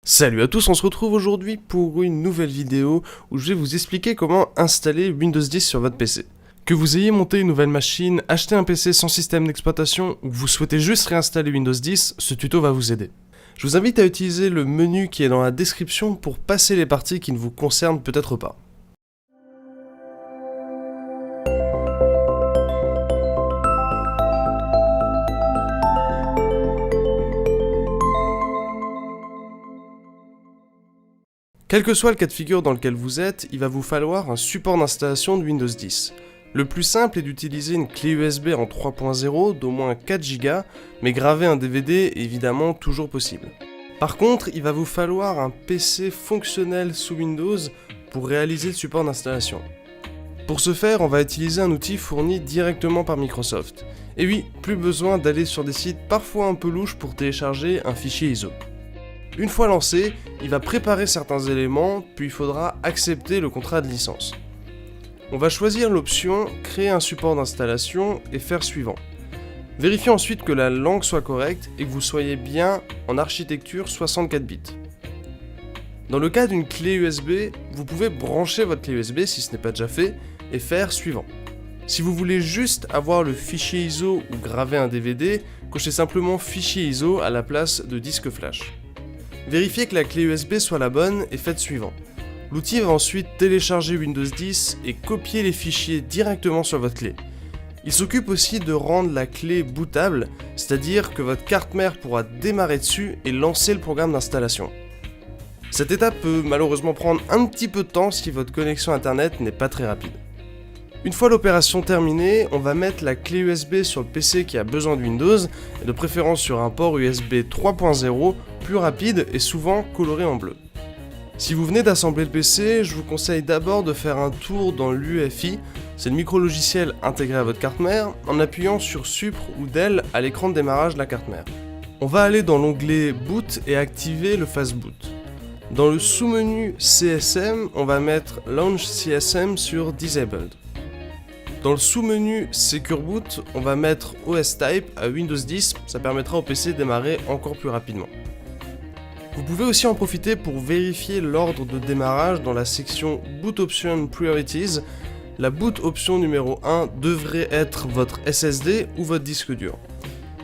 Salut à tous, on se retrouve aujourd'hui pour une nouvelle vidéo où je vais vous expliquer comment installer Windows 10 sur votre PC. Que vous ayez monté une nouvelle machine, acheté un PC sans système d'exploitation ou que vous souhaitez juste réinstaller Windows 10, ce tuto va vous aider. Je vous invite à utiliser le menu qui est dans la description pour passer les parties qui ne vous concernent peut-être pas. Quel que soit le cas de figure dans lequel vous êtes, il va vous falloir un support d'installation de Windows 10. Le plus simple est d'utiliser une clé USB en 3.0 d'au moins 4 Go, mais graver un DVD est évidemment toujours possible. Par contre, il va vous falloir un PC fonctionnel sous Windows pour réaliser le support d'installation. Pour ce faire, on va utiliser un outil fourni directement par Microsoft. Et oui, plus besoin d'aller sur des sites parfois un peu louches pour télécharger un fichier ISO. Une fois lancé, il va préparer certains éléments, puis il faudra accepter le contrat de licence. On va choisir l'option « Créer un support d'installation » et faire suivant. Vérifiez ensuite que la langue soit correcte et que vous soyez bien en architecture 64 bits. Dans le cas d'une clé USB, vous pouvez brancher votre clé USB si ce n'est pas déjà fait et faire suivant. Si vous voulez juste avoir le fichier ISO ou graver un DVD, cochez simplement fichier ISO à la place de disque flash. Vérifiez que la clé USB soit la bonne et faites suivant. L'outil va ensuite télécharger Windows 10 et copier les fichiers directement sur votre clé. Il s'occupe aussi de rendre la clé bootable, c'est-à-dire que votre carte mère pourra démarrer dessus et lancer le programme d'installation. Cette étape peut malheureusement prendre un petit peu de temps si votre connexion internet n'est pas très rapide. Une fois l'opération terminée, on va mettre la clé USB sur le PC qui a besoin de Windows, et de préférence sur un port USB 3.0, plus rapide et souvent coloré en bleu. Si vous venez d'assembler le PC, je vous conseille d'abord de faire un tour dans l'UEFI, c'est le micro-logiciel intégré à votre carte mère, en appuyant sur Supr ou Del à l'écran de démarrage de la carte mère. On va aller dans l'onglet Boot et activer le Fast Boot. Dans le sous-menu CSM, on va mettre Launch CSM sur Disabled. Dans le sous-menu Secure Boot, on va mettre OS Type à Windows 10, ça permettra au PC de démarrer encore plus rapidement. Vous pouvez aussi en profiter pour vérifier l'ordre de démarrage dans la section Boot Option Priorities. La boot option numéro 1 devrait être votre SSD ou votre disque dur.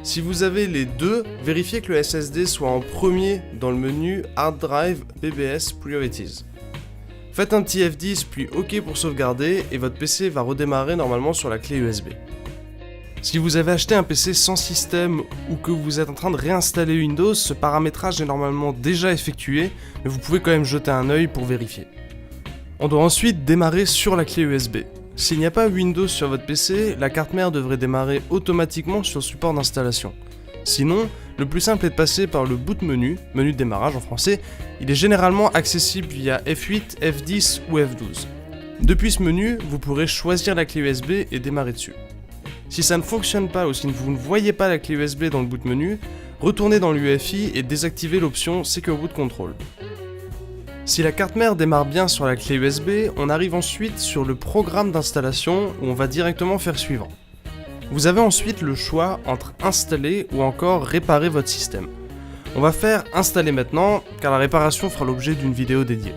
Si vous avez les deux, vérifiez que le SSD soit en premier dans le menu Hard Drive BBS Priorities. Faites un petit F10 puis OK pour sauvegarder et votre PC va redémarrer normalement sur la clé USB. Si vous avez acheté un PC sans système ou que vous êtes en train de réinstaller Windows, ce paramétrage est normalement déjà effectué, mais vous pouvez quand même jeter un œil pour vérifier. On doit ensuite démarrer sur la clé USB. S'il n'y a pas Windows sur votre PC, la carte mère devrait démarrer automatiquement sur le support d'installation. Sinon, le plus simple est de passer par le boot menu, menu de démarrage en français. Il est généralement accessible via F8, F10 ou F12. Depuis ce menu, vous pourrez choisir la clé USB et démarrer dessus. Si ça ne fonctionne pas ou si vous ne voyez pas la clé USB dans le boot menu, retournez dans l'UEFI et désactivez l'option Secure Boot Control. Si la carte mère démarre bien sur la clé USB, on arrive ensuite sur le programme d'installation où on va directement faire suivant. Vous avez ensuite le choix entre installer ou encore réparer votre système. On va faire installer maintenant, car la réparation fera l'objet d'une vidéo dédiée.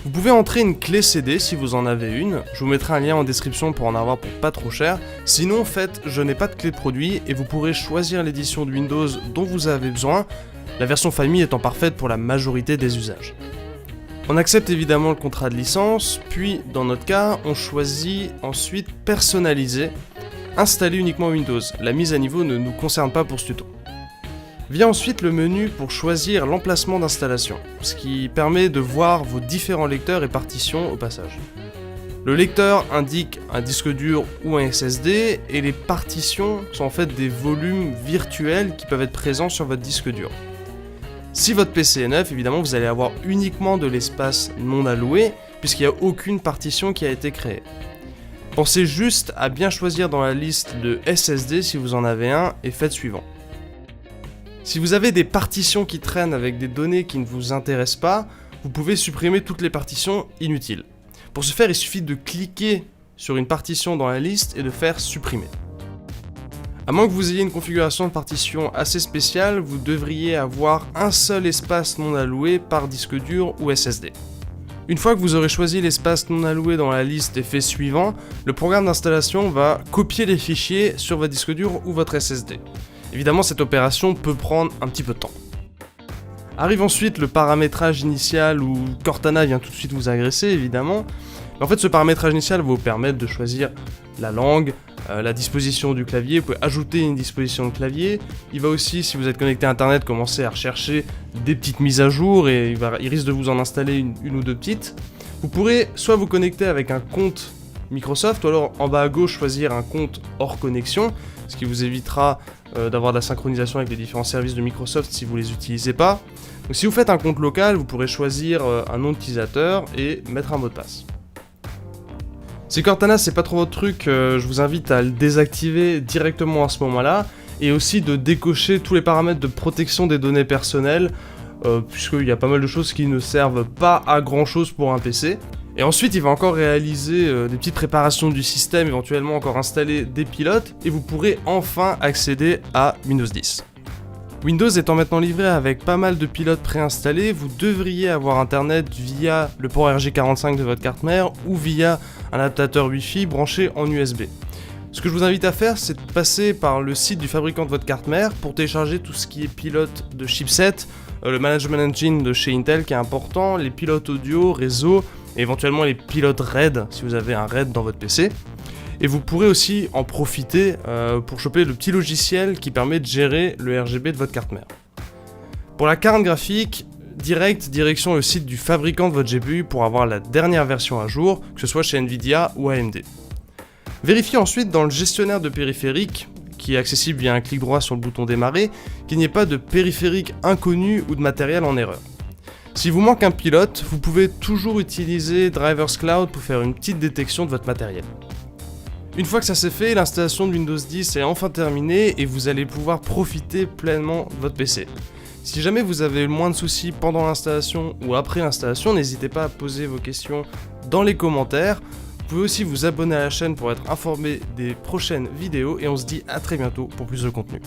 Vous pouvez entrer une clé CD si vous en avez une, je vous mettrai un lien en description pour en avoir pour pas trop cher. Sinon faites je n'ai pas de clé de produit et vous pourrez choisir l'édition de Windows dont vous avez besoin, la version famille étant parfaite pour la majorité des usages. On accepte évidemment le contrat de licence, puis dans notre cas, on choisit ensuite personnaliser, installer uniquement Windows. La mise à niveau ne nous concerne pas pour ce tuto. Vient ensuite le menu pour choisir l'emplacement d'installation, ce qui permet de voir vos différents lecteurs et partitions au passage. Le lecteur indique un disque dur ou un SSD, et les partitions sont en fait des volumes virtuels qui peuvent être présents sur votre disque dur. Si votre PC est neuf, évidemment vous allez avoir uniquement de l'espace non alloué, puisqu'il n'y a aucune partition qui a été créée. Pensez juste à bien choisir dans la liste de SSD si vous en avez un, et faites suivant. Si vous avez des partitions qui traînent avec des données qui ne vous intéressent pas, vous pouvez supprimer toutes les partitions inutiles. Pour ce faire, il suffit de cliquer sur une partition dans la liste et de faire supprimer. À moins que vous ayez une configuration de partition assez spéciale, vous devriez avoir un seul espace non alloué par disque dur ou SSD. Une fois que vous aurez choisi l'espace non alloué dans la liste des faits suivants, le programme d'installation va copier les fichiers sur votre disque dur ou votre SSD. Évidemment, cette opération peut prendre un petit peu de temps. Arrive ensuite le paramétrage initial où Cortana vient tout de suite vous agresser, évidemment. Mais en fait, ce paramétrage initial va vous permettre de choisir la langue, la disposition du clavier, vous pouvez ajouter une disposition de clavier. Il va aussi, si vous êtes connecté à internet, commencer à rechercher des petites mises à jour et il risque de vous en installer une ou deux petites. Vous pourrez soit vous connecter avec un compte Microsoft, ou alors en bas à gauche choisir un compte hors connexion, ce qui vous évitera d'avoir de la synchronisation avec les différents services de Microsoft si vous les utilisez pas. Donc si vous faites un compte local, vous pourrez choisir un nom d'utilisateur et mettre un mot de passe. Si Cortana c'est pas trop votre truc, je vous invite à le désactiver directement à ce moment-là, et aussi de décocher tous les paramètres de protection des données personnelles, puisqu'il y a pas mal de choses qui ne servent pas à grand chose pour un PC. Et ensuite il va encore réaliser des petites préparations du système, éventuellement encore installer des pilotes, et vous pourrez enfin accéder à Windows 10. Windows étant maintenant livré avec pas mal de pilotes préinstallés, vous devriez avoir internet via le port RJ45 de votre carte mère ou via un adaptateur Wi-Fi branché en USB. Ce que je vous invite à faire, c'est de passer par le site du fabricant de votre carte mère pour télécharger tout ce qui est pilote de chipset, le management engine de chez Intel qui est important, les pilotes audio, réseau, et éventuellement les pilotes RAID si vous avez un RAID dans votre PC. Et vous pourrez aussi en profiter pour choper le petit logiciel qui permet de gérer le RGB de votre carte mère. Pour la carte graphique, direction le site du fabricant de votre GPU pour avoir la dernière version à jour, que ce soit chez Nvidia ou AMD. Vérifiez ensuite dans le gestionnaire de périphériques, qui est accessible via un clic droit sur le bouton démarrer, qu'il n'y ait pas de périphérique inconnu ou de matériel en erreur. Si vous manque un pilote, vous pouvez toujours utiliser Drivers Cloud pour faire une petite détection de votre matériel. Une fois que ça c'est fait, l'installation de Windows 10 est enfin terminée et vous allez pouvoir profiter pleinement de votre PC. Si jamais vous avez le moins de soucis pendant l'installation ou après l'installation, n'hésitez pas à poser vos questions dans les commentaires. Vous pouvez aussi vous abonner à la chaîne pour être informé des prochaines vidéos et on se dit à très bientôt pour plus de contenu.